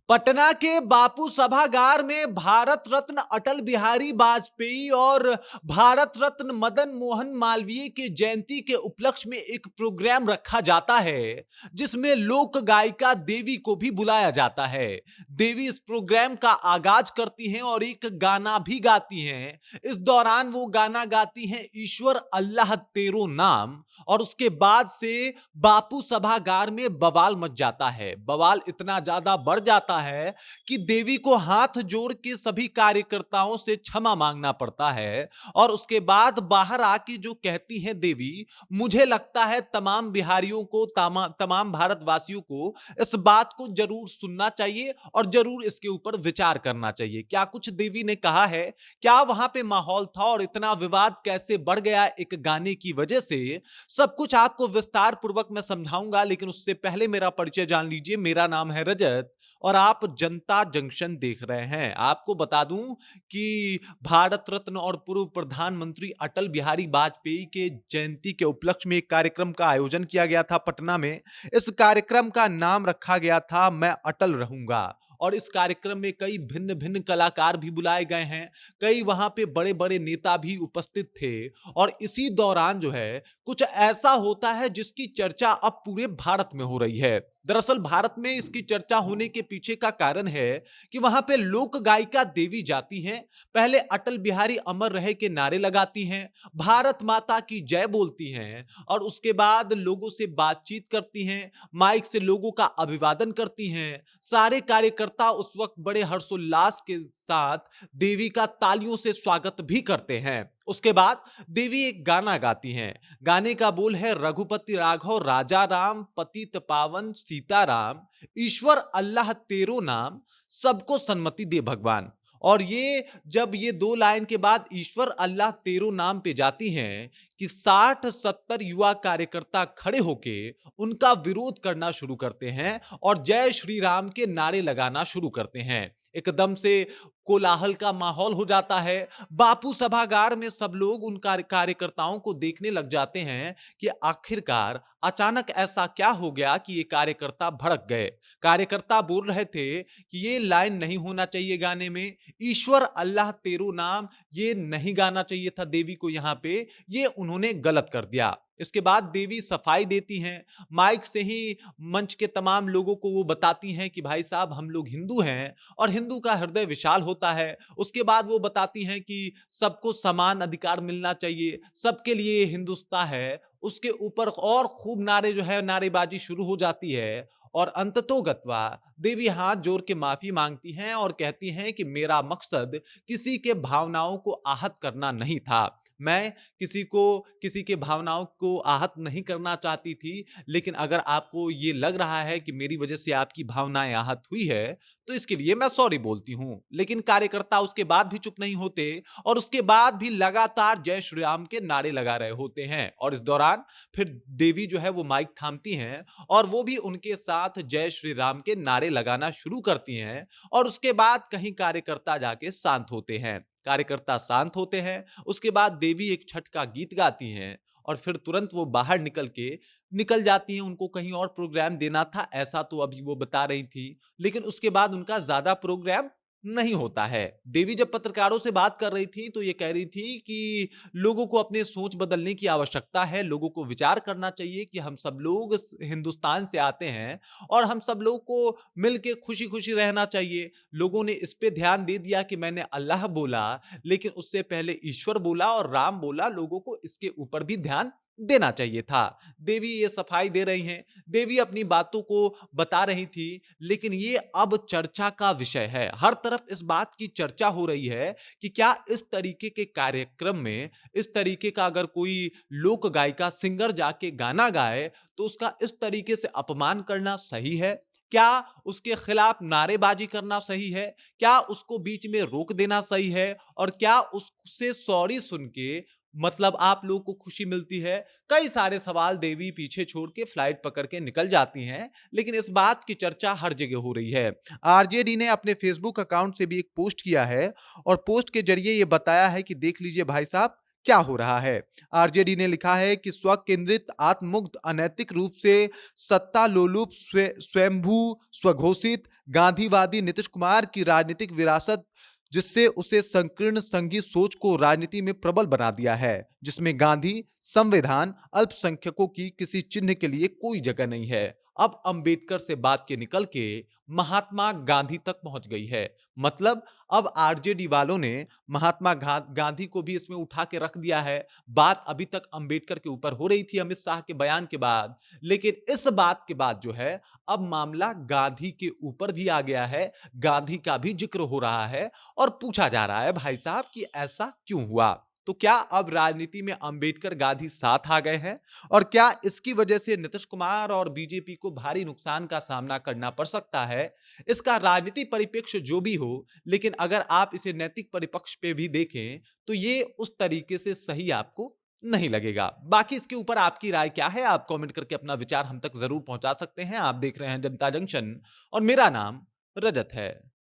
पटना के बापू सभागार में भारत रत्न अटल बिहारी वाजपेयी और भारत रत्न मदन मोहन मालवीय के जयंती के उपलक्ष्य में एक प्रोग्राम रखा जाता है जिसमें लोक गायिका देवी को भी बुलाया जाता है। देवी इस प्रोग्राम का आगाज करती हैं और एक गाना भी गाती हैं। इस दौरान वो गाना गाती हैं ईश्वर अल्लाह तेरो नाम, और उसके बाद से बापू सभागार में बवाल मच जाता है। बवाल इतना ज्यादा बढ़ जाता है कि देवी को हाथ जोड़ के सभी कार्यकर्ताओं से क्षमा मांगना पड़ता है। और उसके बाद बाहर आके जो कहती हैं देवी, मुझे लगता है तमाम बिहारियों को, तमाम भारतवासियों को इस बात को जरूर सुनना चाहिए और जरूर इसके ऊपर विचार करना चाहिए। क्या कुछ देवी ने कहा है? क्या वहां पे माहौल था और इतना विवाद कैसे बढ़ गया एक गाने की वजह से? सब कुछ आपको विस्तार पूर्वक मैं समझाऊंगा, लेकिन उससे पहले मेरा परिचय जान लीजिए। मेरा नाम है रजत और आप जनता जंक्शन देख रहे हैं। आपको बता दूं कि भारत रत्न और पूर्व प्रधानमंत्री अटल बिहारी वाजपेयी के जयंती के उपलक्ष्य में एक कार्यक्रम का आयोजन किया गया था पटना में। इस कार्यक्रम का नाम रखा गया था मैं अटल रहूंगा, और इस कार्यक्रम में कई भिन्न भिन्न कलाकार भी बुलाए गए हैं। कई वहां पे बड़े बड़े नेता भी उपस्थित थे। और इसी दौरान जो है कुछ ऐसा होता है जिसकी चर्चा अब पूरे भारत में हो रही है। दरअसल भारत में इसकी चर्चा होने के पीछे का कारण है कि वहां पे लोक गायिका देवी जाती हैं। पहले अटल बिहारी अमर रहे के नारे लगाती हैं, भारत माता की जय बोलती हैं, और उसके बाद लोगों से बातचीत करती हैं, माइक से लोगों का अभिवादन करती हैं। सारे कार्यकर्ता उस वक्त बड़े हर्षोल्लास के साथ देवी का तालियों से स्वागत भी करते हैं। उसके बाद देवी एक गाना गाती हैं। गाने का बोल है, रघुपति राघव राजा राम, पतित पावन सीताराम, ईश्वर अल्लाह तेरो नाम, सबको सन्मति दे भगवान। और ये जब ये दो लाइन के बाद ईश्वर अल्लाह तेरो नाम पे जाती हैं कि 60-70 युवा कार्यकर्ता खड़े होके उनका विरोध करना शुरू करते हैं और जय श्री राम के नारे लगाना शुरू करते हैं। एकदम से कोलाहल का माहौल हो जाता है। बापू सभागार में सब लोग उन कार्यकर्ताओं को देखने लग जाते हैं कि आखिरकार अचानक ऐसा क्या हो गया कि ये कार्यकर्ता भड़क गए। कार्यकर्ता बोल रहे थे कि ये लाइन नहीं होना चाहिए गाने में, ईश्वर अल्लाह तेरो नाम ये नहीं गाना चाहिए था देवी को यहाँ पे, ये उन्होंने गलत कर दिया। इसके बाद देवी सफाई देती हैं, माइक से ही मंच के तमाम लोगों को वो बताती हैं कि भाई साहब हम लोग हिंदू हैं और हिंदू का हृदय विशाल होता है। उसके बाद वो बताती हैं कि सबको समान अधिकार मिलना चाहिए, सबके लिए हिंदुस्तान है। उसके ऊपर और खूब नारे जो है नारेबाजी शुरू हो जाती है। और अंततोगत्वा देवी हाथ जोड़ के माफी मांगती हैं और कहती हैं कि मेरा मकसद किसी के भावनाओं को आहत करना नहीं था। मैं किसी के भावनाओं को आहत नहीं करना चाहती थी, लेकिन अगर आपको ये लग रहा है कि मेरी वजह से आपकी भावनाएं आहत हुई है तो इसके लिए मैं सॉरी बोलती हूं। लेकिन कार्यकर्ता उसके बाद भी चुप नहीं होते और उसके बाद भी लगातार जय श्री राम के नारे लगा रहे होते हैं। और इस दौरान फिर देवी जो है वो माइक थामती हैं और वो भी उनके साथ जय श्री राम के नारे लगाना शुरू करती हैं। और उसके बाद कहीं कार्यकर्ता जाके शांत होते हैं। कार्यकर्ता शांत होते हैं, उसके बाद देवी एक छठ का गीत गाती हैं और फिर तुरंत वो बाहर निकल जाती हैं। उनको कहीं और प्रोग्राम देना था, ऐसा तो अभी वो बता रही थी। लेकिन उसके बाद उनका ज्यादा प्रोग्राम नहीं होता है। देवी जब पत्रकारों से बात कर रही थी तो ये कह रही थी कि लोगों को अपने सोच बदलने की आवश्यकता है, लोगों को विचार करना चाहिए कि हम सब लोग हिंदुस्तान से आते हैं और हम सब लोग को मिलके खुशी खुशी रहना चाहिए। लोगों ने इस पे ध्यान दे दिया कि मैंने अल्लाह बोला, लेकिन उससे पहले ईश्वर बोला और राम बोला। लोगों को इसके ऊपर भी ध्यान देना चाहिए था। देवी ये सफाई दे रही हैं, देवी अपनी बातों को बता रही थी, लेकिन ये अब चर्चा का विषय है। हर तरफ इस बात की चर्चा हो रही है कि क्या इस तरीके के कार्यक्रम में इस तरीके का अगर कोई लोक गायिका सिंगर जाके गाना गाए तो उसका इस तरीके से अपमान करना सही है? क्या उसके खिलाफ नारेबाजी करना सही है? क्या उसको बीच में रोक देना सही है? और क्या उससे सॉरी सुन के मतलब आप लोगों को खुशी मिलती है? कई सारे सवाल देवी पीछे छोड़ के फ्लाइट पकड़ के निकल जाती हैं, लेकिन इस बात की चर्चा हर जगह हो रही है। आरजेडी ने अपने फेसबुक अकाउंट से भी एक पोस्ट किया है और पोस्ट के जरिए ये बताया है कि देख लीजिए भाई साहब, क्या हो रहा है। आरजेडी ने लिखा है कि स्वकेंद्रित, आत्ममुक्त, अनैतिक रूप से सत्ता लोलुप, स्वयंभू, स्वघोषित गांधीवादी नीतीश कुमार की राजनीतिक विरासत, जिससे उसे संकीर्ण संघी सोच को राजनीति में प्रबल बना दिया है, जिसमें गांधी, संविधान, अल्पसंख्यकों की किसी चिन्ह के लिए कोई जगह नहीं है। अब अंबेडकर से बात के निकल के महात्मा गांधी तक पहुंच गई है। मतलब अब आरजेडी वालों ने महात्मा गांधी को भी इसमें उठा के रख दिया है। बात अभी तक अंबेडकर के ऊपर हो रही थी अमित शाह के बयान के बाद, लेकिन इस बात के बाद जो है अब मामला गांधी के ऊपर भी आ गया है। गांधी का भी जिक्र हो रहा है और पूछा जा रहा है भाई साहब कि ऐसा क्यों हुआ। तो क्या अब राजनीति में अंबेडकर गांधी साथ आ गए हैं और क्या इसकी वजह से नीतीश कुमार और बीजेपी को भारी नुकसान का सामना करना पड़ सकता है। इसका राजनीतिक परिप्रेक्ष्य जो भी हो, लेकिन अगर आप इसे नैतिक परिपक्ष पे भी देखें तो ये उस तरीके से सही आपको नहीं लगेगा। बाकी इसके ऊपर आपकी राय क्या है, आप कमेंट करके अपना विचार हम तक जरूर पहुंचा सकते हैं। आप देख रहे हैं जनता जंक्शन और मेरा नाम रजत है।